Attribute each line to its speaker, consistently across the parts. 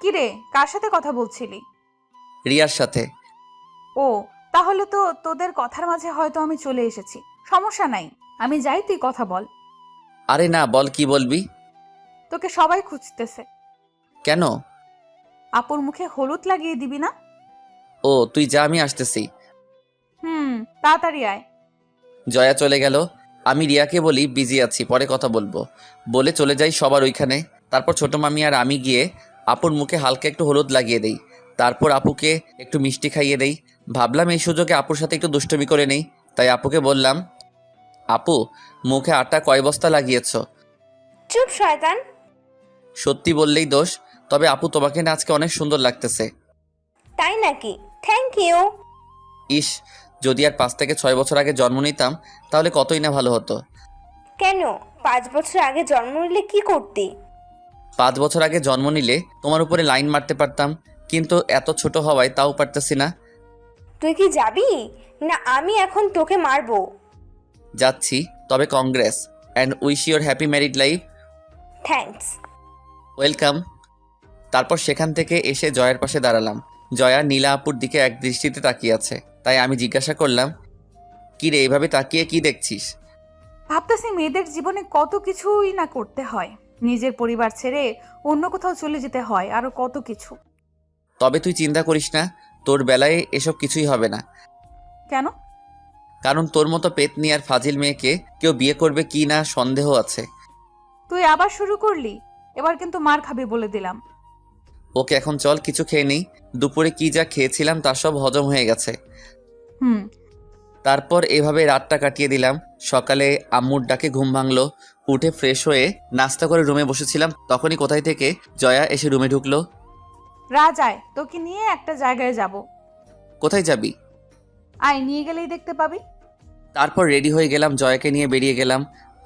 Speaker 1: কিরে, কার সাথে কথা বলছিলি?
Speaker 2: রিয়ার সাথে।
Speaker 1: ও, তাহলে তো তোদের কথার মাঝে হয়তো আমি চলে এসেছি। সমস্যা নাই, আমি যাই, তুই কথা বল।
Speaker 2: আরে না, বল কি বলবি।
Speaker 1: তোকে সবাই খুঁজতেছে।
Speaker 2: কেন?
Speaker 1: আপুর মুখে হলুদ লাগিয়ে দিবি না?
Speaker 2: ও তুই যা, আমি আসতেছি।
Speaker 1: তাড়াতাড়ি আয়।
Speaker 2: জয়া চলে গেল। আমি রিয়াকে বলি বিজি আছি, পরে কথা বলবো বলে চলে যাই সবার ওইখানে। তারপর ছোট মামি আর আমি গিয়ে আপুর মুখে হালকা একটু হলুদ লাগিয়ে দেই। তারপর আপুকে একটু মিষ্টি খাইয়ে দেই। ভাবলাম এই সুযোগে আপুর সাথে একটু দুষ্টুমি করে নেই। তাই আপুকে বললাম, আপু, মুখে আটা কয় বস্তা লাগিয়েছ?
Speaker 3: চুপ শয়তান।
Speaker 2: সত্যি বললেই দোষ। তবে আপু, তোমাকে না আজকে অনেক সুন্দর লাগতেছে।
Speaker 3: তাই নাকি? Thank you.
Speaker 2: ইস, যদি আর 5 থেকে 6 বছর আগে জন্ম নিতাম তাহলে কতই না ভালো হতো।
Speaker 3: কেন? 5 বছর আগে জন্ম নিলে কি করতি?
Speaker 2: 5 বছর আগে জন্ম নিলে তোমার উপরে লাইন মারতে পারতাম, কিন্তু এত ছোট হওয়ায় তাও পারতেছি না।
Speaker 3: তুই কি যাবি? না আমি এখন তোকে মারবো।
Speaker 2: যাচ্ছি, তবে Congress and wish your happy married life.
Speaker 3: Thanks.
Speaker 2: Welcome. তারপর সেখান থেকে এসে জয়ার পাশে দাঁড়ালাম। জয়া নীলা আপুর দিকে এক দৃষ্টিতে তাকিয়ে আছে। তাই আমি জিজ্ঞাসা করলাম, কি রে, এইভাবে তাকিয়ে কি দেখছিস?
Speaker 1: ভাবতেছি মেয়েদের জীবনে কত কিছুই না করতে হয়। নিজের পরিবার ছেড়ে অন্য কোথাও চলে যেতে হয়, আরো কত কিছু।
Speaker 2: তবে তুই চিন্তা করিস না, তোর বেলায় এসব কিছুই হবে না।
Speaker 1: কেন?
Speaker 2: কারণ তোর মতো পেতনি আর ফাজিল মেয়েকে কেউ বিয়ে করবে কি না সন্দেহ আছে।
Speaker 1: তুই আবার শুরু করলি? এবার কিন্তু মার খাবি বলে দিলাম।
Speaker 2: ওকে, এখন চল কিছু খেয়ে নেই। দুপুরে কি যা খেয়েছিলাম তার সব হজম হয়ে গেছে।
Speaker 1: হুম।
Speaker 2: তারপর এভাবে রাতটা কাটিয়ে দিলাম। সকালে আম্মুর ডাকে ঘুম ভাঙলো। উঠে ফ্রেশ হয়ে নাস্তা করে রুমে বসেছিলাম, তখনই কোথায় থেকে জয়া এসে রুমে ঢুকলো।
Speaker 1: রাজ আয়, তোকে নিয়ে একটা জায়গায় যাব।
Speaker 2: কোথায় যাবি?
Speaker 1: আয়, নিয়ে গেলেই দেখতে পাবি।
Speaker 2: তারপর রেডি হয়ে গেলাম, জয়াকে নিয়ে বেরিয়ে গেলাম।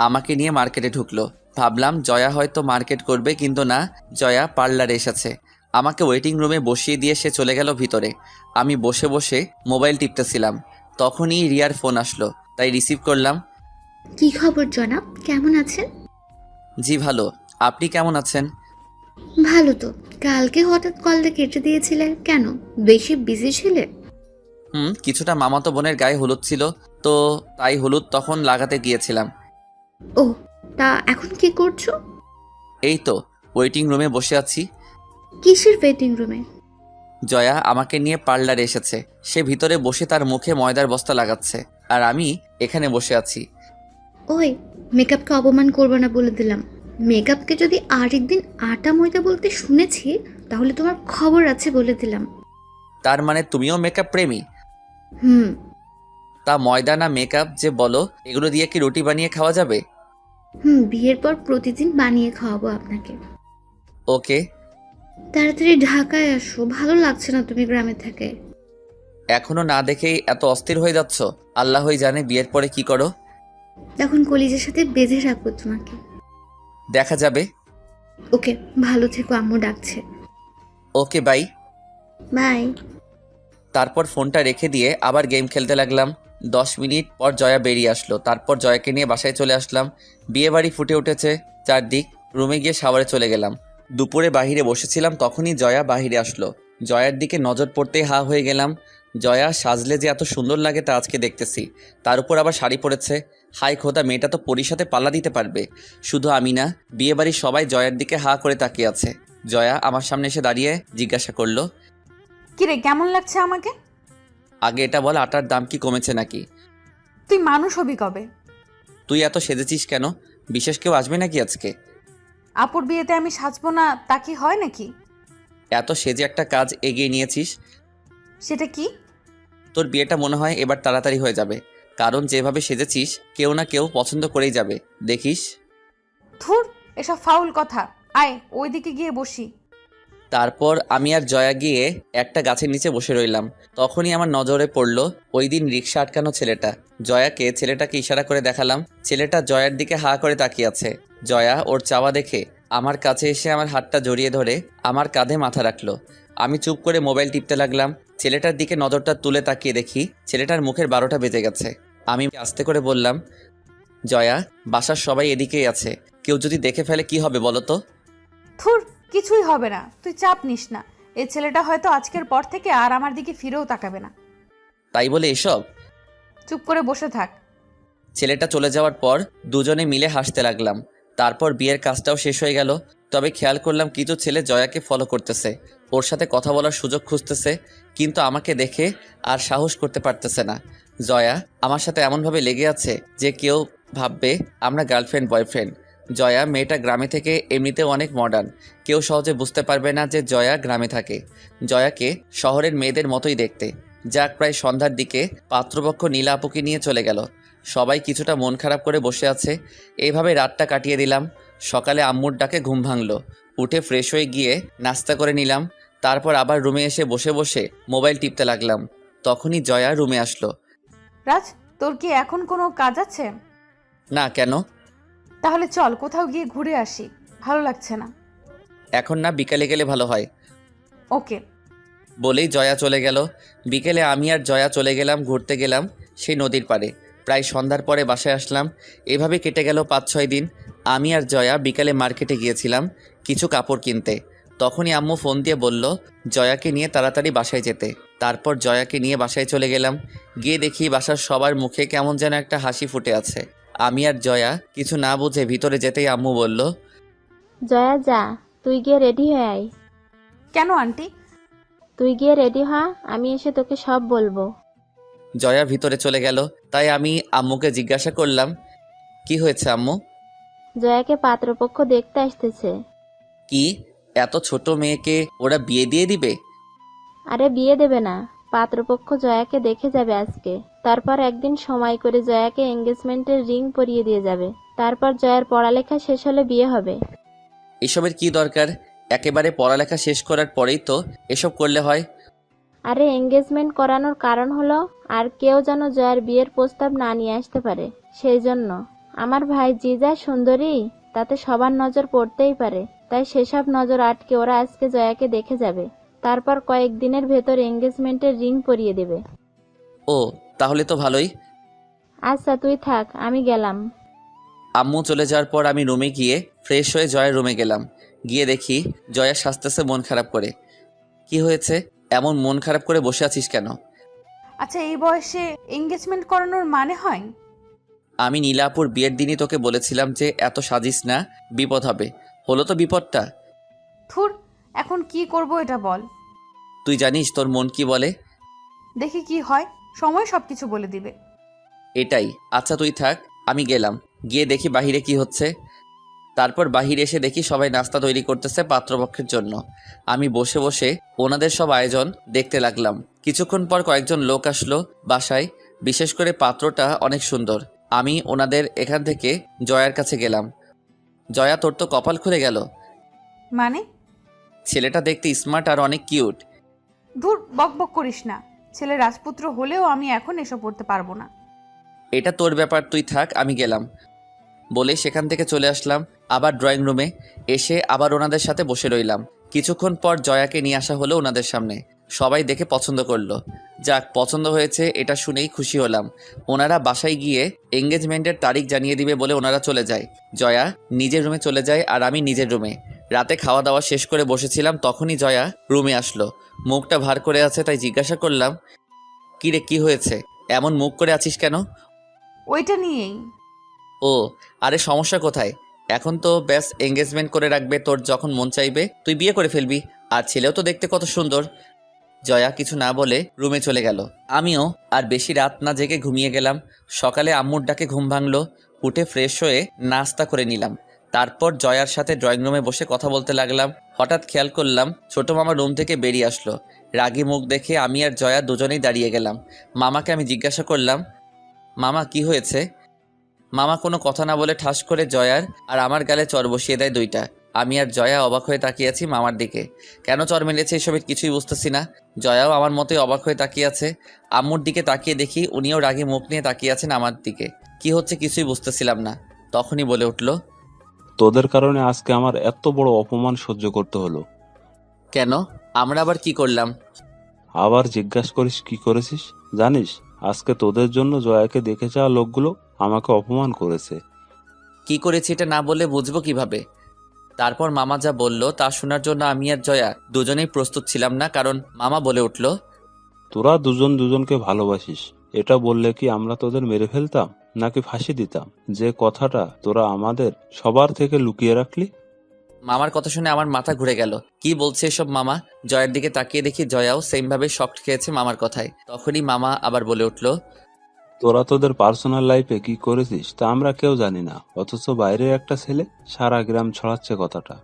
Speaker 2: আমাকে নিয়ে মার্কেটে ঢুকলো। ভাবলাম জয়া হয়তো মার্কেট করবে, কিন্তু না, জয়া পার্লারে এসেছে। আমাকে ওয়েটিং রুমে বসিয়ে দিয়ে সে চলে গেল ভিতরে। আমি বসে বসে মোবাইল টিপতেছিলাম, তখনই রিয়ার ফোন আসলো, তাই রিসিভ করলাম।
Speaker 4: কি খবর জনাব, কেমন আছেন?
Speaker 2: জি ভালো, আপনি কেমন আছেন?
Speaker 4: ভালো তো। কালকে হঠাৎ কলটা কেটে দিয়েছিলে কেন? বেশি বিজি ছিলে?
Speaker 2: কিছুটা মামাতো বোনের গায়ে হলুদ ছিল, তো তাই হলুদ তখন লাগাতে গিয়েছিলাম।
Speaker 4: ও, তা এখন কি করছো?
Speaker 2: এই তো ওয়েটিং রুমে বসে আছি।
Speaker 4: কিসের ওয়েটিং রুমে?
Speaker 2: জয়া আমাকে নিয়ে পার্লারে এসেছে। সে ভিতরে বসে তার মুখে ময়দার বস্তা লাগাচ্ছে, আর আমি এখানে বসে আছি।
Speaker 4: ওই, মেকআপকে অপমান করবে না বলে দিলাম। মেকআপকে যদি আরেকদিন আটা ময়দা বলতে শুনেছি তাহলে তোমার খবর আছে বলে দিলাম।
Speaker 2: তার মানে তুমিও মেকআপ প্রেমী?
Speaker 4: হুম।
Speaker 2: তা ময়দা না মেকআপ যে বলো, এগুলো দিয়ে কি রুটি বানিয়ে খাওয়া যাবে?
Speaker 4: বিয়ের পর প্রতিদিন বানিয়ে খাওয়াবো আপনাকে।
Speaker 2: ওকে।
Speaker 4: তাড়াতাড়ি ঢাকায় আসো, ভালো লাগছে না তুমি গ্রামে থেকে।
Speaker 2: এখনো না দেখেই এত অস্থির হয়ে যাচ্ছ? আল্লাহই জানে বিয়ের পরে কি করো।
Speaker 4: তখন কলিজের সাথে বেঁধে রাখবো তোমাকে।
Speaker 2: দেখা যাবে।
Speaker 4: ওকে, ভালো থেকো, আম্মু ডাকছে।
Speaker 2: ওকে, বাই।
Speaker 4: বাই।
Speaker 2: তারপর ফোনটা রেখে দিয়ে আবার গেম খেলতে লাগলাম। 10 মিনিট পর জয়া বেরিয়ে আসলো। তারপর জয়াকে নিয়ে বাসায় চলে আসলাম। বিয়ে বাড়ি ফুটে উঠেছে চারদিক। রুমে গিয়ে শাওয়ারে চলে গেলাম। দুপুরে বাহিরে বসেছিলাম, তখনই জয়া বাহিরে আসলো। জয়ার দিকে নজর পড়তেই হা হয়ে গেলাম। জয়া সাজলে যে এত সুন্দর লাগে তা আজকে দেখতেছি। তার উপর আবার শাড়ি পরেছে। হাই খোদা, মেয়েটা তো পরীর সাথে পাল্লা দিতে পারবে। শুধু আমি না, বিয়ে বাড়ির সবাই জয়ার দিকে হা করে তাকিয়ে আছে। জয়া আমার সামনে এসে দাঁড়িয়ে জিজ্ঞাসা করলো,
Speaker 1: কিরে, কেমন লাগছে আমাকে?
Speaker 2: আগে এটা বল, আটার দাম কি কমেছে নাকি?
Speaker 1: তুই মানুষ হবি কবে?
Speaker 2: তুই এত সেজেছিস কেন? বিশেষ কেউ আসবে নাকি আজকে?
Speaker 1: আপুর বিয়েতে আমি সাজবো না তা কি হয় নাকি?
Speaker 2: এত সেজে একটা কাজ এগিয়ে নিয়েছিস।
Speaker 1: সেটা কি?
Speaker 2: তোর বিয়েটা মনে হয় এবার তাড়াতাড়ি হয়ে যাবে, কারণ যেভাবে সেজেছিস কেউ না কেউ পছন্দ করেই যাবে, দেখিস।
Speaker 1: ধুর, এসব ফাউল কথা। আয়, ওইদিকে গিয়ে বসি।
Speaker 2: তারপর আমি আর জয়া গিয়ে একটা গাছের নিচে বসে রইলাম। তখনই আমার নজরে পড়লো ওই দিন রিক্সা আটকানো ছেলেটা। জয়াকে ছেলেটাকে ইশারা করে দেখালাম। ছেলেটা জয়ার দিকে হা করে তাকিয়ে আছে। জয়া ওর চাওয়া দেখে আমার কাছে এসে আমার হাতটা জড়িয়ে ধরে আমার কাঁধে মাথা রাখলো। আমি চুপ করে মোবাইল টিপতে লাগলাম। ছেলেটার দিকে নজরটা তুলে তাকিয়ে দেখি ছেলেটার মুখের 12টা বেজে গেছে। আমি আস্তে করে বললাম, জয়া, বাসার সবাই এদিকেই আছে, কেউ যদি দেখে ফেলে কি হবে বলো তো?
Speaker 1: থুর, কিছুই হবে না, তুই চাপ নিস না। এই ছেলেটা হয়তো আজকের পর থেকে আর আমার দিকে ফিরেও তাকাবে না।
Speaker 2: তাই বলে এসব?
Speaker 1: চুপ করে বসে থাক।
Speaker 2: ছেলেটা চলে যাওয়ার পর দুজনে মিলে হাসতে লাগলাম। তারপর বিয়ের কাজটাও শেষ হয়ে গেল। তবে খেয়াল করলাম কিছু ছেলে জয়াকে ফলো করতেছে, ওর সাথে কথা বলার সুযোগ খুঁজতেছে, কিন্তু আমাকে দেখে আর সাহস করতে পারতেছে না। জয়া আমার সাথে এমনভাবে লেগে আছে যে কেউ ভাববে আমরা গার্লফ্রেন্ড বয়ফ্রেন্ড। জয়া মেয়েটা গ্রামে থেকে এমনিতেও অনেক মডার্ন, কেউ সহজে বুঝতে পারবে না যে জয়া গ্রামে থাকে। জয়াকে শহরের মেয়েদের মতোই দেখতে। যাক, প্রায় সন্ধ্যার দিকে পাত্রপক্ষ নীলা আপুকে নিয়ে চলে গেল। সবাই কিছুটা মন খারাপ করে বসে আছে। এইভাবে রাতটা কাটিয়ে দিলাম। সকালে আম্মুর ডাকে ঘুম ভাঙলো। উঠে ফ্রেশ হয়ে গিয়ে নাস্তা করে নিলাম। তারপর আবার রুমে এসে বসে বসে মোবাইল টিপতে লাগলাম। তখনই জয়া রুমে আসলো।
Speaker 1: রাজ, তোর কি এখন কোনো কাজ আছে?
Speaker 2: না, কেন?
Speaker 1: তাহলে চল কোথাও গিয়ে ঘুরে আসি, ভালো লাগছে না।
Speaker 2: এখন না, বিকালে গেলে ভালো হয়।
Speaker 1: ওকে।
Speaker 2: বলেই জয়া চলে গেল। বিকেলে আমি আর জয়া চলে গেলাম ঘুরতে গেলাম সেই নদীর পাড়ে। প্রায় সন্ধ্যার পরে বাসায় আসলাম। এভাবে কেটে গেল 5-6 দিন। আমি আর জয়া বিকালে মার্কেটে গিয়েছিলাম কিছু কাপড় কিনতে। তখনই আম্মু ফোন দিয়ে বলল জয়াকে নিয়ে তাড়াতাড়ি বাসায় যেতে। তারপর জয়াকে নিয়ে বাসায় চলে গেলাম। গিয়ে দেখি বাসার সবার মুখে কেমন যেন একটা হাসি ফুটে আছে। আমি আর জয়া কিছু না বুঝে ভিতরে যেতেই আম্মু বলল,
Speaker 5: জয়া যা, তুই গিয়ে রেডি হয়ে আয়।
Speaker 1: কেন আন্টি?
Speaker 5: তুই গিয়ে রেডি হ, আমি এসে তোকে সব বলবো।
Speaker 2: জয়া ভিতরে চলে গেল। তাই আমি আম্মুকে জিজ্ঞাসা করলাম, কি হয়েছে আম্মু?
Speaker 5: জয়াকে পাত্রপক্ষ দেখতে আসতেছে।
Speaker 2: কি, এত ছোট মেয়েকে ওরা বিয়ে দিয়ে দিবে?
Speaker 5: আরে বিয়ে দেবে না, পাত্রপক্ষ জয়াকে দেখে যাবে আজকে। তারপর একদিন সময় করে জয়াকে এঙ্গেজমেন্টের রিং পরিয়ে দিয়ে যাবে। তারপর জয়ার পড়ালেখা শেষ হলে বিয়ে হবে।
Speaker 2: এসবের কি দরকার? একেবারে পড়ালেখা শেষ করার পরেই তো এসব করলে হয়।
Speaker 5: আরে এঙ্গেজমেন্ট করানোর কারণ হলো আর কেউ যেন জয়ার বিয়ের প্রস্তাব না নিয়ে আসতে পারে, সেই জন্য। আমার ভাই জিজা সুন্দরী, তাতে সবার নজর পড়তেই পারে, তাই সেসব নজর আটকে ওরা আজকে জয়াকে দেখে যাবে। তারপর কয়েকদিনের ভেতর এঙ্গেজমেন্টের রিং পরিয়ে দেবে।
Speaker 2: ও, তাহলে তো ভালোই।
Speaker 5: আচ্ছা তুই থাক, আমি গেলাম।
Speaker 2: আম্মু চলে যাওয়ার পর আমি রুমে গিয়ে ফ্রেশ হয়ে জয়ের রুমে গেলাম। গিয়ে দেখি জয়া সাজতেছে মন খারাপ করে। কি হয়েছে, এমন মন খারাপ করে বসে আছিস কেন?
Speaker 1: আচ্ছা, এই বয়সে এঙ্গেজমেন্ট করানোর মানে হয়?
Speaker 2: আমি নীলাপুর বিয়ের দিনই তোকে বলেছিলাম যে এত সাজিস না, বিপদ হবে। হলো তো বিপদটা।
Speaker 1: থুর, এখন কি করব এটা বল।
Speaker 2: তুই জানিস তোর মন কি বলে।
Speaker 1: দেখি কি হয়, সময় সবকিছু বলে দিবে।
Speaker 2: এটাই। আচ্ছা তুই থাক, আমি গেলাম। গিয়ে দেখি বাহিরে কি হচ্ছে। তারপর বাহিরে এসে দেখি সবাই নাস্তা তৈরি করতেছে পাত্রপক্ষের জন্য। আমি বসে বসে ওনাদের সব আয়োজন দেখতে লাগলাম। কিছুক্ষণ পর কয়েকজন লোক আসলো বাসায়। বিশেষ করে পাত্রটা অনেক সুন্দর। আমি ওনাদের এখান থেকে জয়ার কাছে গেলাম। জয়া, তোর তো কপাল খুলে গেল।
Speaker 1: মানে?
Speaker 2: ছেলেটা দেখতে স্মার্ট আর অনেক কিউট।
Speaker 1: ধুর, বক বক করিস না। ছেলে রাজপুত্র হলেও আমি এখন এসব পড়তে পারবো না।
Speaker 2: এটা তোর ব্যাপার, তুই থাক, আমি গেলাম। বলে সেখান থেকে চলে আসলাম আবার ড্রয়িং রুমে। এসে আবার ওনাদের সাথে বসে রইলাম। কিছুক্ষণ পর জয়াকে নিয়ে আসা হলো ওনাদের সামনে। সবাই দেখে পছন্দ করলো। যাক, পছন্দ হয়েছে এটা শুনেই খুশি হলাম। ওনারা বাসায় গিয়ে এঙ্গেজমেন্টের তারিখ জানিয়ে দিবে বলে ওনারা চলে যায়। জয়া নিজের রুমে চলে যায় আর আমি নিজের রুমে। রাতে খাওয়া দাওয়া শেষ করে বসেছিলাম, তখনই জয়া রুমে আসলো। মুখটা ভার করে আছে, তাই জিজ্ঞাসা করলাম, কি রে, কি হয়েছে, এমন মুখ করে আছিস কেন?
Speaker 1: ওইটা নিয়েই।
Speaker 2: ও, আরে সমস্যা কোথায়? এখন তো ব্যাস এঙ্গেজমেন্ট করে রাখবে, তোর যখন মন চাইবে তুই বিয়ে করে ফেলবি। আর ছেলেও তো দেখতে কত সুন্দর। জয়া কিছু না বলে রুমে চলে গেল। আমিও আর বেশি রাত না জেগে ঘুমিয়ে গেলাম। সকালে আম্মুর ডাকে ঘুম ভাঙলো। উঠে ফ্রেশ হয়ে নাস্তা করে নিলাম। তারপর জয়ার সাথে ড্রয়িং রুমে বসে কথা বলতে লাগলাম। হঠাৎ খেয়াল করলাম ছোট মামা রুম থেকে বেরিয়ে আসলো। রাগী মুখ দেখে আমি আর জয়া দুজনেই দাঁড়িয়ে গেলাম। মামাকে আমি জিজ্ঞাসা করলাম, মামা কি হয়েছে? মামা কোনো কথা না বলে ঠাস করে জয়ার আর আমার গালে চর বসিয়ে দেয় 2টা। আমি আর জয়া অবাক হয়ে তাকিয়ে আছি মামার দিকে। কেন চর মেরেছে এসবের কিছুই বুঝতেছি না। জয়াও আমার মতোই অবাক হয়ে তাকিয়ে আছে। আম্মুর দিকে তাকিয়ে দেখি উনিও রাগী মুখ নিয়ে তাকিয়ে আছেন আমার দিকে। কি হচ্ছে কিছুই বুঝতেছিলাম না। তখনই বলে উঠল,
Speaker 6: তোদের কারণে আজকে আমার এত বড় অপমান সহ্য করতে হলো।
Speaker 2: কেন, আমরা আবার কি করলাম?
Speaker 6: আবার জিজ্ঞাসা করিস কি করেছিস? জানিস আজকে তোদের জন্য জয়াকে দেখে যাওয়া লোকগুলো আমাকে অপমান করেছে।
Speaker 2: কি করেছি এটা না বলে বুঝবো কিভাবে? তারপর মামা যা বলল তা শোনার জন্য আমি আর জয়া দুজনেই প্রস্তুত ছিলাম না, কারণ মামা বলে উঠল,
Speaker 6: তোরা দুজন দুজনকে ভালোবাসিস, এটা বললে কি আমরা তোদের মেরে ফেলতাম নাকি ফাঁসি দিতাম? যে কথাটা তোরা আমাদের সবার থেকে লুকিয়ে রাখলি।
Speaker 2: মামার কথা শুনে আমার মাথা ঘুরে গেল। কি বলছে এসব মামা? জয়ের দিকে তাকিয়ে দেখি জয়াও সেম ভাবে শক খেয়েছে মামার কথায়। তখনই মামা আবার বলে উঠল,
Speaker 6: তোরা তোদের পার্সোনাল লাইফে কি করেছিস তা আমরা কেউ জানি না, অথচ বাইরে একটা ছেলে সারা গ্রাম ছড়াচ্ছে কথাটা।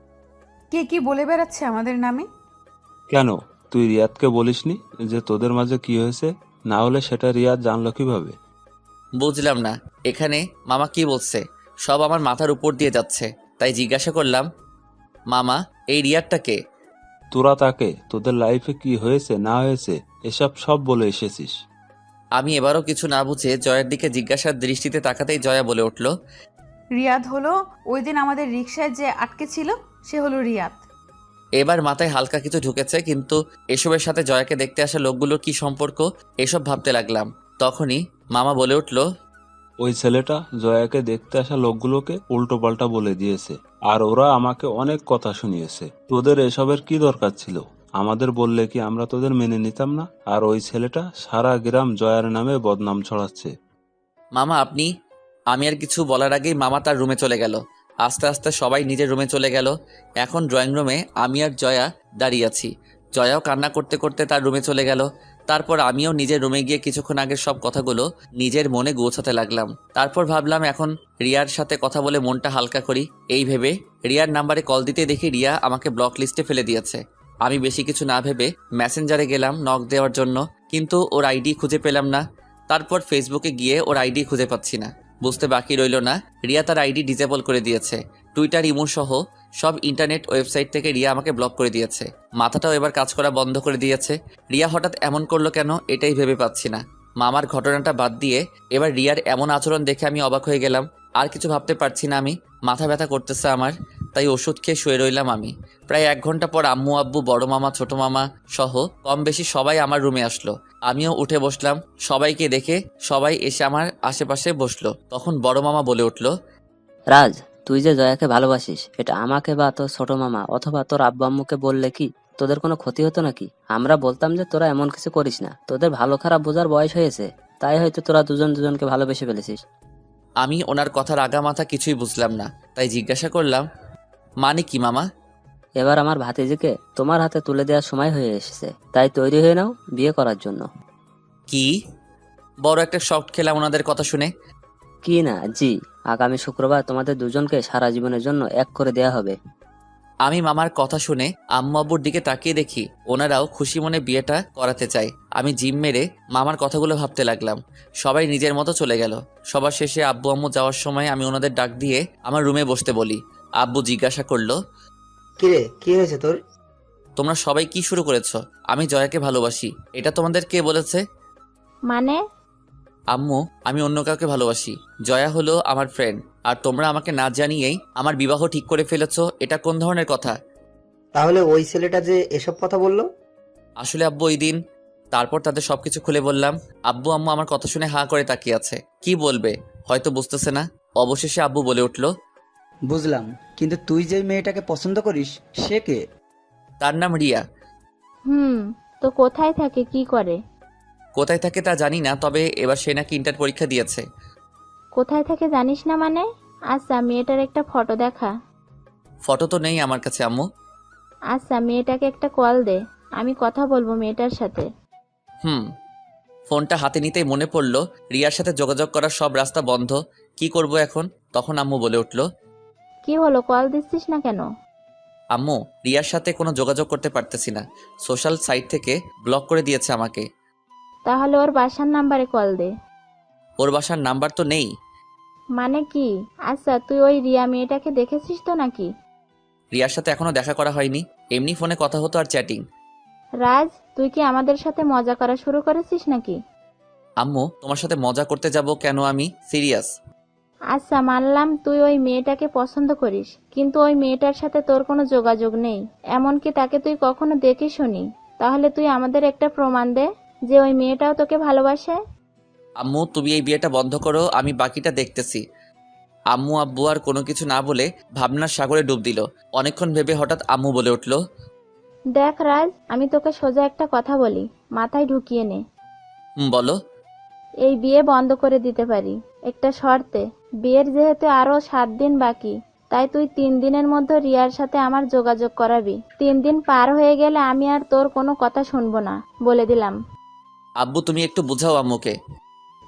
Speaker 1: কে কি বলে বেড়াচ্ছে আমাদের নামে?
Speaker 6: কেন তুই রিয়াদকে বলিসনি যে তোদের মাঝে কি হয়েছে? না হলে সেটা রিয়াদ জানলো কিভাবে?
Speaker 2: বুঝলাম না এখানে মামা কি বলছে, সব আমার মাথার উপর দিয়ে যাচ্ছে। তাই জিজ্ঞাসা করলাম, মামা এই রিয়ারটা কে?
Speaker 6: তোরা তাকে তোদের লাইফে কি হয়েছে না হয়েছে এসব সব বলে এসেছিস।
Speaker 2: আমি এবারও কিছু না বুঝে জয়ের দিকে জিজ্ঞাসার দৃষ্টিতে তাকাতেই জয়া বলে উঠল,
Speaker 1: রিয়াদ হলো ওই দিন আমাদের রিকশায় যে আটকে ছিল, সে হলো রিয়াদ।
Speaker 2: এবার মাথায় হালকা কিছু ঢুকেছে, কিন্তু এসবের সাথে জয়াকে দেখতে আসা লোকগুলোর কি সম্পর্ক এসব ভাবতে লাগলাম। তখনই মামা বলে উঠল,
Speaker 6: ওই ছেলেটা জয়াকে দেখতে আসা লোকগুলোকে উল্টো পাল্টা বলে দিয়েছে, আর ওরা আমাকে অনেক কথা শুনিয়েছে। তোদের এসবের কি দরকার ছিল? আমাদের বললে কি আমরা তোদের মেনে নিতাম না? আর ওই ছেলেটা সারা গ্রাম জয়ার নামে বদনাম ছড়াচ্ছে।
Speaker 2: মামা আপনি। আমি আর কিছু বলার আগেই মামা তার রুমে চলে গেল। আস্তে আস্তে সবাই নিজের রুমে চলে গেল। এখন ড্রয়িং রুমে আমি আর জয়া দাঁড়িয়ে আছি। জয়াও কান্না করতে করতে তার রুমে চলে গেল। তারপর আমিও নিজের রুমে গিয়ে কিছুক্ষণ আগের সব কথাগুলো নিজের মনে গোছাতে লাগলাম। তারপর ভাবলাম এখন রিয়ার সাথে কথা বলে মনটা হালকা করি। এই ভেবে রিয়ার নাম্বারে কল দিতে দেখি রিয়া আমাকে ব্লক লিস্টে ফেলে দিয়েছে। আমি বেশি কিছু না ভেবে মেসেঞ্জারে গেলাম নক দেওয়ার জন্য, কিন্তু ওর আইডি খুঁজে পেলাম না। তারপর ফেসবুকে গিয়ে ওর আইডি খুঁজে পাচ্ছি না। বুঝতে বাকি রইল না রিয়া তার আইডি ডিসেবল করে দিয়েছে। টুইটার, ইমো সহ সব ইন্টারনেট ওয়েবসাইট থেকে রিয়া আমাকে ব্লক করে দিয়েছে। মাথাটাও এবার কাজ করা বন্ধ করে দিয়েছে। রিয়া হঠাৎ এমন করলো কেন এটাই ভেবে পাচ্ছি না। মামার ঘটনাটা বাদ দিয়ে এবার রিয়ার এমন আচরণ দেখে আমি অবাক হয়ে গেলাম। আর কিছু ভাবতে পারছি না আমি। মাথা ব্যথা করতেছে আমার, তাই ওষুধ খেয়ে শুয়ে রইলাম আমি। প্রায় 1 ঘন্টা পর আম্মু, আব্বু, বড় মামা, ছোট মামা সহ কম বেশি সবাই আমার রুমে আসলো। আমিও উঠে বসলাম। সবাইকে দেখে সবাই এসে আমার আশেপাশে বসলো। তখন বড় মামা বলে উঠল,
Speaker 7: রাজ, তুই যে জয়াকে ভালোবাসিস এটা আমাকে বা তোর ছোট মামা অথবা তোর আব্বু আম্মুকে বললে কি তোদের কোনো ক্ষতি হতো নাকি? আমরা বলতাম যে তোরা এমন কিছু করিস না, তোদের ভালো খারাপ বোঝার বয়স হয়েছে, তাই হয়তো তোরা দুজন দুজনকে ভালোবেসে ফেলেছিস।
Speaker 2: আমি ওনার কথার আগা মাথা কিছুই বুঝলাম না, তাই জিজ্ঞাসা করলাম, মানে কি মামা?
Speaker 7: এবার আমার ভাতিজিকে তোমার হাতে তুলে দেওয়ার সময় হয়ে এসেছে, তাই তৈরি হয়ে নাও বিয়ে করার জন্য।
Speaker 2: কি? বড় একটা শক খেলাম ওনাদের কথা শুনে।
Speaker 7: কি না, জি, আগামী শুক্রবার তোমাদের দুজনকে সারা জীবনের জন্য এক করে দেয়া হবে।
Speaker 2: আমি মামার কথা শুনে আম্মু আব্বুর দিকে তাকিয়ে দেখি ওনারাও খুশি মনে বিয়েটা করাতে চায়। আমি জিম মেরে মামার কথাগুলো ভাবতে লাগলাম। সবাই নিজের মতো চলে গেল। সবার শেষে আব্বু আম্মু যাওয়ার সময় আমি ওনাদের ডাক দিয়ে আমার রুমে বসতে বলি। আব্বু জিজ্ঞাসা করলো,
Speaker 8: কিরে, কি হয়েছে তোর?
Speaker 2: তোমরা সবাই কি শুরু করেছো? আমি জয়াকে ভালোবাসি, এটা তোমাদের কে বলেছে?
Speaker 5: মানে?
Speaker 2: আম্মু, আমি অন্য কাউকে ভালোবাসি। জয়া হলো আমার ফ্রেন্ড, আর তোমরা আমাকে না জানিয়েই আমার বিবাহ ঠিক করে ফেলেছো। এটা কোন ধরনের কথা?
Speaker 8: তাহলে ওই ছেলেটা যে এসব কথা বললো?
Speaker 2: আসলে আব্বু ওই দিন। তারপর তাদের সবকিছু খুলে বললাম। আব্বু আম্মু আমার কথা শুনে হাঁ করে তাকিয়ে আছে। কি বলবে হয়তো বুঝতেছে না। অবশেষে আব্বু বলে উঠল,
Speaker 9: বুঝলাম, কিন্তু তুই যে মেয়েটাকে পছন্দ করিস সে কে?
Speaker 2: তার নাম রিয়া।
Speaker 5: তো কোথায় থাকে, কি করে?
Speaker 2: কোথায় থাকে তা জানি না, তবে এবার সে নাকি ইন্টার পরীক্ষা দিয়েছে।
Speaker 5: কোথায় থাকে জানিস না মানে? আচ্ছা, মেয়েটার একটা ফটো দেখা।
Speaker 2: ফটো তো নেই আমার কাছে আম্মু।
Speaker 5: আচ্ছা, মেয়েটাকে একটা কল দে, আমি কথা বলবো মেয়েটার সাথে।
Speaker 2: ফোনটা হাতে নিতেই মনে পড়লো রিয়ার সাথে যোগাযোগ করার সব রাস্তা বন্ধ। কি করব এখন? তখন আম্মু বলে উঠল,
Speaker 5: কি হলো, কল দিচ্ছিস না কেন?
Speaker 2: আম্মু, রিয়ার সাথে কোনো যোগাযোগ করতে পারতেছি না। সোশ্যাল সাইট থেকে ব্লক করে দিয়েছে আমাকে।
Speaker 5: তাহলে ওর বাসার নাম্বারে কল দে।
Speaker 2: ওর বাসার নাম্বার তো নেই।
Speaker 5: মানে কি? আচ্ছা, তুই ওই রিয়া মেয়েটাকে দেখেছিস তো নাকি?
Speaker 2: রিয়ার সাথে এখনো দেখা করা হয়নি, এমনি ফোনে কথা হতো আর চ্যাটিং।
Speaker 5: রাজ, তুই কি আমাদের সাথে মজা করা শুরু করেছিস নাকি?
Speaker 2: আম্মু, তোমার সাথে মজা করতে যাব কেন? আমি সিরিয়াস।
Speaker 5: আচ্ছা, মানলাম তুই ওই মেয়েটাকে পছন্দ করিস, কিন্তু ওই মেয়েটার সাথে তোর কোনো যোগাযোগ নেই, এমনকি তাকে তুই কখনো দেখিসনি। তাহলে তুই আমাদের একটা প্রমাণ দে যে ওই মেয়েটাও তোকে ভালোবাসে।
Speaker 2: আম্মু, তুমি এই বিয়েটা বন্ধ করো, আমি বাকিটা দেখতেছি। আম্মু আব্বু আর কোনো কিছু না বলে ভাবনার সাগরে ডুব দিল। অনেকক্ষণ ভেবে হঠাৎ আম্মু বলে উঠল,
Speaker 5: দেখ রাজ, আমি তোকে সোজা একটা কথা বলি, মাথায় ঢুকিয়ে নে।
Speaker 2: বলো।
Speaker 5: এই বিয়ে বন্ধ করে দিতে পারি, একটা শর্তে। বিয়ের যেহেতু আরো 7 দিন বাকি, তাই তুই 3 দিনের মধ্যে রিয়ার সাথে আমার যোগাযোগ করাবি। 3 দিন পার হয়ে গেলে আমি আর তোর কোনো কথা শুনবো না, বলে দিলাম।
Speaker 2: আব্বু তুমি একটু বুঝাও আম্মুকে।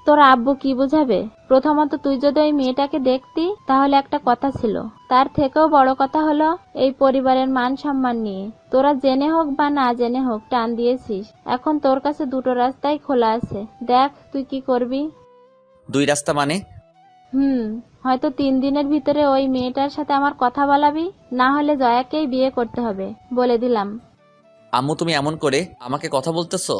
Speaker 5: তোর আব্বু কি বুঝাবে? প্রথমত তুই যদি ওই মেয়েটাকে দেখতি তাহলে একটা কথা ছিল, তার থেকেও বড় কথা হলো এই পরিবারের মান সম্মান নিয়ে তোরা জেনে হোক বা না জেনে হোক টান দিয়েছিস। এখন তোর কাছে দুটো রাস্তাই খোলা আছে, দেখ তুই কি করবি।
Speaker 2: 2 রাস্তা মানে?
Speaker 5: হয়তো 3 দিনের ভিতরে ওই মেয়েটার সাথে আমার কথা বলাবি, না হলে জয়াকেই বিয়ে করতে হবে, বলে দিলাম।
Speaker 2: আম্মু তুমি এমন করে আমাকে কথা বলতেছো?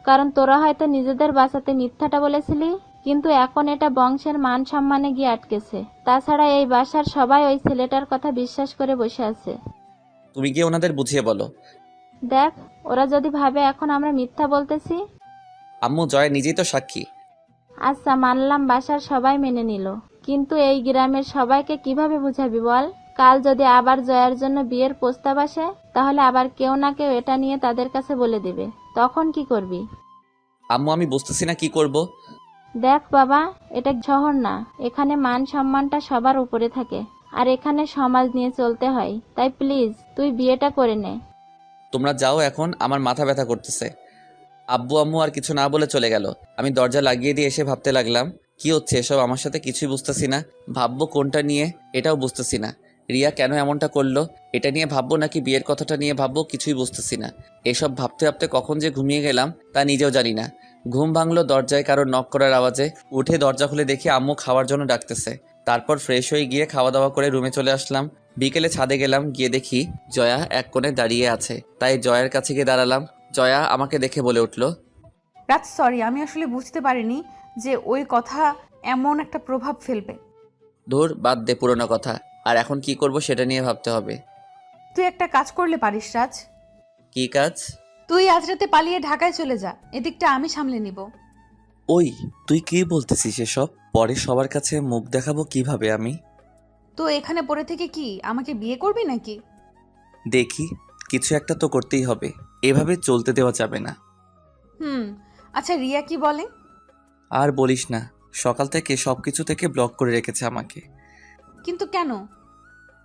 Speaker 5: কারণ তোরা হয়তো নিজেদের বাঁচাতে মিথ্যাটা বলেছিলি, কিন্তু এখন এটা বংশের মান সম্মানে গিয়ে আটকেছে। তাছাড়া এই বাসার সবাই ওই ছেলেটার কথা বিশ্বাস করে বসে আছে।
Speaker 2: তুমি গিয়ে ওনাদের বুঝিয়ে বলো।
Speaker 5: দেখ, ওরা যদি ভাবে এখন আমরা মিথ্যা বলতেছি।
Speaker 2: আম্মু জয়া নিজেই তো সাক্ষী।
Speaker 5: আচ্ছা মানলাম, বাসার সবাই মেনে নিল, কিন্তু এই গ্রামের সবাইকে কিভাবে বুঝাবি বল? কাল যদি আবার জয়ার জন্য বিয়ের প্রস্তাব আসে, তাহলে আবার কেউ না কেউ এটা নিয়ে তাদের কাছে বলে দিবে, তখন কি করবি?
Speaker 2: আম্মু আমি বুঝতেছি না কি করব।
Speaker 5: দেখ বাবা, এটা শহর না, এখানে মান সম্মানটা সবার উপরে থাকে, আর এখানে সমাজ নিয়ে চলতে হয়। তাই প্লিজ তুই বিয়েটা করে নে।
Speaker 2: তোমরা যাও, এখন আমার মাথা ব্যথা করতেছে। আব্বু আম্মু আর কিছু না বলে চলে গেল। আমি দরজা লাগিয়ে দিয়ে এসে ভাবতে লাগলাম, কি হচ্ছে এসব আমার সাথে? কিছুই বুঝতেছি না। ভাববো কোনটা নিয়ে এটাও বুঝতেছি না। রিয়া কেন এমনটা করলো এটা নিয়ে ভাববো নাকি বিয়ের কথাটা নিয়ে ভাববো কিছুই বুঝতেছি না। এসব ভাবতে ভাবতে কখন যে ঘুমিয়ে গেলাম তা নিজেও জানি না। ঘুম ভাঙলো দরজায় কারোর নক করার আওয়াজে। উঠে দরজা খুলে দেখি আম্মু খাওয়ার জন্য ডাকতেছে। তারপর ফ্রেশ হয়ে গিয়ে খাওয়া দাওয়া করে রুমে চলে আসলাম। বিকেলে ছাদে গেলাম, গিয়ে দেখি জয়া এক কোণে দাঁড়িয়ে আছে। তাই জয়ার কাছে গিয়ে দাঁড়ালাম। জয়া আমাকে দেখে বলে উঠল,
Speaker 1: রাজ সরি, আমি আসলে বুঝতে পারিনি যে ওই কথা এমন একটা প্রভাব ফেলবে।
Speaker 2: ধুর বাদ দে পুরোনো কথা, আর এখন কি করব সেটা নিয়ে ভাবতে হবে।
Speaker 1: তুই একটা কাজ করলে পারিস রাজ।
Speaker 2: কি কাজ?
Speaker 1: তুই আজ রাতে পালিয়ে ঢাকায় চলে যা, এদিকটা আমি সামলে নিব।
Speaker 2: ওই তুই কি বলতেছিস এসব? পরে সবার কাছে মুখ দেখাবো কিভাবে আমি?
Speaker 1: তো এখানে পড়ে থেকে কি আমাকে বিয়ে করবি নাকি?
Speaker 2: দেখি, কিছু একটা তো করতেই হবে, এভাবে চলতে দেওয়া যাবে না।
Speaker 1: আচ্ছা রিয়া কি বলে?
Speaker 2: আর বলিস না, সকাল থেকে সবকিছু থেকে ব্লক করে রেখেছে আমাকে।
Speaker 1: কিন্তু কেন?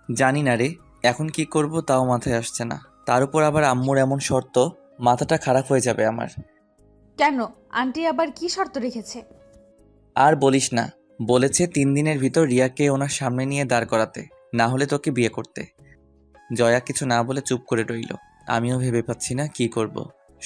Speaker 2: জানি না রে, এখন কি করব তাও মাথায় আসছে না। তার উপর আবার আম্মুর এমন শর্ত, মাথাটা খারাপ হয়ে যাবে আমার।
Speaker 1: কেন, আন্টি আবার কি শর্ত রেখেছে?
Speaker 2: আর বলিস না, বলেছে 3 দিনের ভিতর রিয়াকে ওনার সামনে নিয়ে দাঁড় করাতে, না হলে তোকে বিয়ে করতে। জয়া কিছু না বলে চুপ করে রইল। আমিও ভেবে পাচ্ছি না কি করব।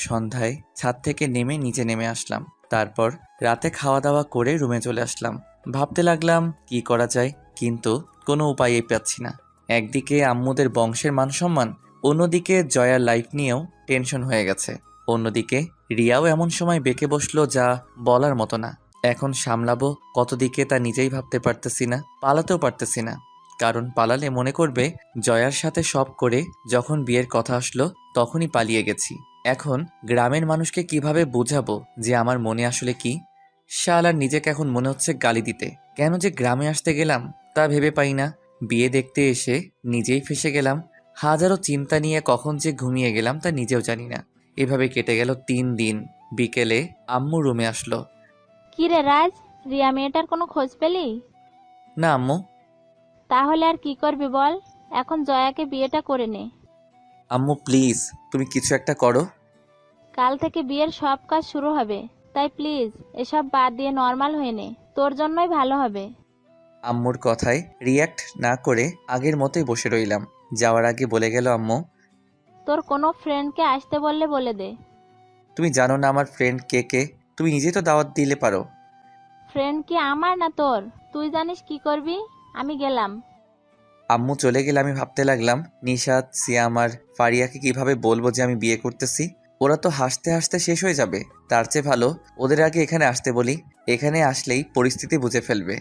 Speaker 2: সন্ধ্যায় ছাদ থেকে নেমে নিচে নেমে আসলাম। তারপর রাতে খাওয়া দাওয়া করে রুমে চলে আসলাম। ভাবতে লাগলাম কি করা যায়, কিন্তু কোনো উপায়ই পাচ্ছি না। একদিকে আম্মুদের বংশের মান সম্মান, অন্যদিকে জয়ার লাইফ নিয়েও টেনশন হয়ে গেছে। অন্যদিকে রিয়াও এমন সময় বেঁকে বসলো যা বলার মতো না। এখন সামলাবো কত দিকে তা নিজেই ভাবতে পারতেছি না, পালাতেও পারতেছি না। কারণ পালালে মনে করবে জয়ার সাথে সব করে যখন বিয়ের কথা আসলো তখনই পালিয়ে গেছি। এখন গ্রামের মানুষকে কিভাবে বোঝাবো যে আমার মনে আসলে কি? শালার নিজেকে এখন মনে হচ্ছে গালি দিতে। কেন যে গ্রামে আসতে গেলাম তা ভেবে পাই না। বিয়ে দেখতে এসে নিজেই ফেসে গেলাম। হাজারো চিন্তা নিয়ে কখন যে ঘুমিয়ে গেলাম তা নিজেও জানি না। এভাবে কেটে গেল 3 দিন। বিকেলে আম্মু রুমে আসলো।
Speaker 5: কি রে রাজ, রিয়া মেয়েটার কোনো খোঁজ পেলি?
Speaker 2: না আম্মু।
Speaker 5: তাহলে আর কি করবি বল, এখন জয়াকে বিয়েটা করে নে।
Speaker 2: আম্মু প্লিজ তুমি কিছু একটা করো।
Speaker 5: কাল থেকে বিয়ের সব কাজ শুরু হবে, তাই প্লিজ এসব বাদ দিয়ে নর্মাল হয়ে নে, তোর জন্যই ভালো হবে।
Speaker 2: আম্মুর কথায় রিয়্যাক্ট না করে আগের মতোই বসে রইলাম। যাওয়ার আগে বলে গেল আম্মু,
Speaker 5: তোর কোনো ফ্রেন্ডকে আসতে বললে বলে দে।
Speaker 2: তুমি জানো না আমার ফ্রেন্ড কে কে? তুমি নিজেই তো দাওয়াত দিলে পারো।
Speaker 5: ফ্রেন্ড কি আমার না তোর? তুই জানিস কি করবি। আমি গেলাম।
Speaker 2: আম্মু চলে গেলে আমি ভাবতে লাগলাম, নিশাত, সিয়াম আর ফারিয়াকে কিভাবে বলবো যে আমি বিয়ে করতেছি? ওরা তো হাসতে হাসতে শেষ হয়ে যাবে। তার চেয়ে ভালো ওদের আগে এখানে আসতে বলি। এখানে আসলেই পরিস্থিতি বুঝে ফেলবে।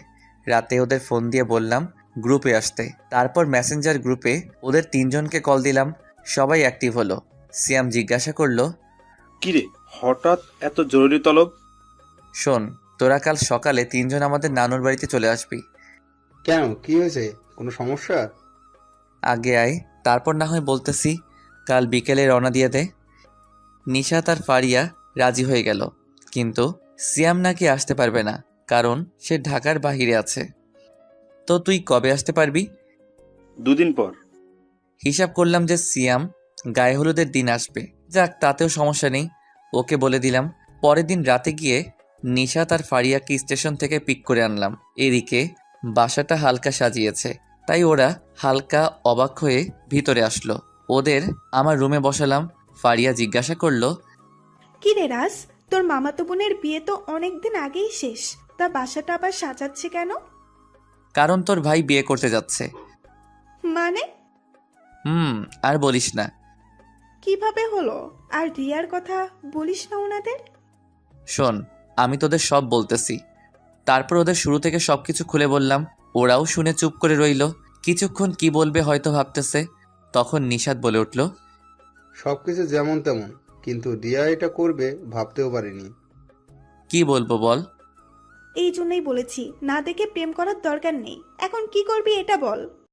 Speaker 2: রাতে ওদের ফোন দিয়ে বললাম গ্রুপে আসতে। তারপর মেসেঞ্জার গ্রুপে ওদের 3 জনকে কল দিলাম। সবাই অ্যাক্টিভ হলো। সিয়াম জিজ্ঞাসা করলো,
Speaker 10: কিরে হঠাৎ এত জরুরি তলব?
Speaker 2: শোন, তোরা কাল সকালে 3 জন আমাদের নানুর বাড়িতে চলে আসবি।
Speaker 11: কেন, কি হয়েছে? কোনো সমস্যা?
Speaker 2: আগে আয়, তারপর না হয় বলতেছি। কাল বিকেলে রওনা দিয়ে দে। নিশাত আর ফারিয়া রাজি হয়ে গেল, কিন্তু সিয়াম নাকি আসতে পারবে না, কারণ সে ঢাকার বাহিরে আছে। তো তুই কবে আসতে পারবি?
Speaker 10: 2 দিন পর।
Speaker 2: হিসাব করলাম যে সিয়াম গায়ে হলুদের দিন আসবে। যাক, তাতেও সমস্যা নেই, ওকে বলে দিলাম। পরের দিন রাতে গিয়ে নিশাত আর ফারিয়াকে স্টেশন থেকে পিক করে আনলাম। এদিকে বাসাটা হালকা সাজিয়েছে, তাই ওরা হালকা অবাক হয়ে ভিতরে আসলো। ওদের আমার রুমে বসালাম। ফারিয়া জিজ্ঞাসা করলো,
Speaker 12: কি রে রাজ, তোর মামাতো বোনের বিয়ে তো অনেকদিন আগেই শেষ, তা বাসাটা আবার সাজাচ্ছে কেন?
Speaker 2: কারণ তোর ভাই বিয়ে করতে যাচ্ছে।
Speaker 12: মানে?
Speaker 2: আর বলিস না।
Speaker 12: কিভাবে হলো? আর রিয়ার কথা বলিস না ওনাদের?
Speaker 2: শোন, আমি তোদের সব বলতেছি। তারপর ওদের শুরু থেকে সবকিছু খুলে বললাম। ওরাও শুনে চুপ করে রইল। কিছুক্ষণ কি বলবে হয়তো ভাবতেছে। তখন নিশাত বলে উঠল,
Speaker 11: সবকিছু যেমন তেমন, কিন্তু রিয়া এটা করবে ভাবতেও পারিনি।
Speaker 2: কি বলবো বল?
Speaker 12: এই জন্যই বলেছি, না দেখে প্রেম করার দরকার নেই। এখন কি করবি এটা বল।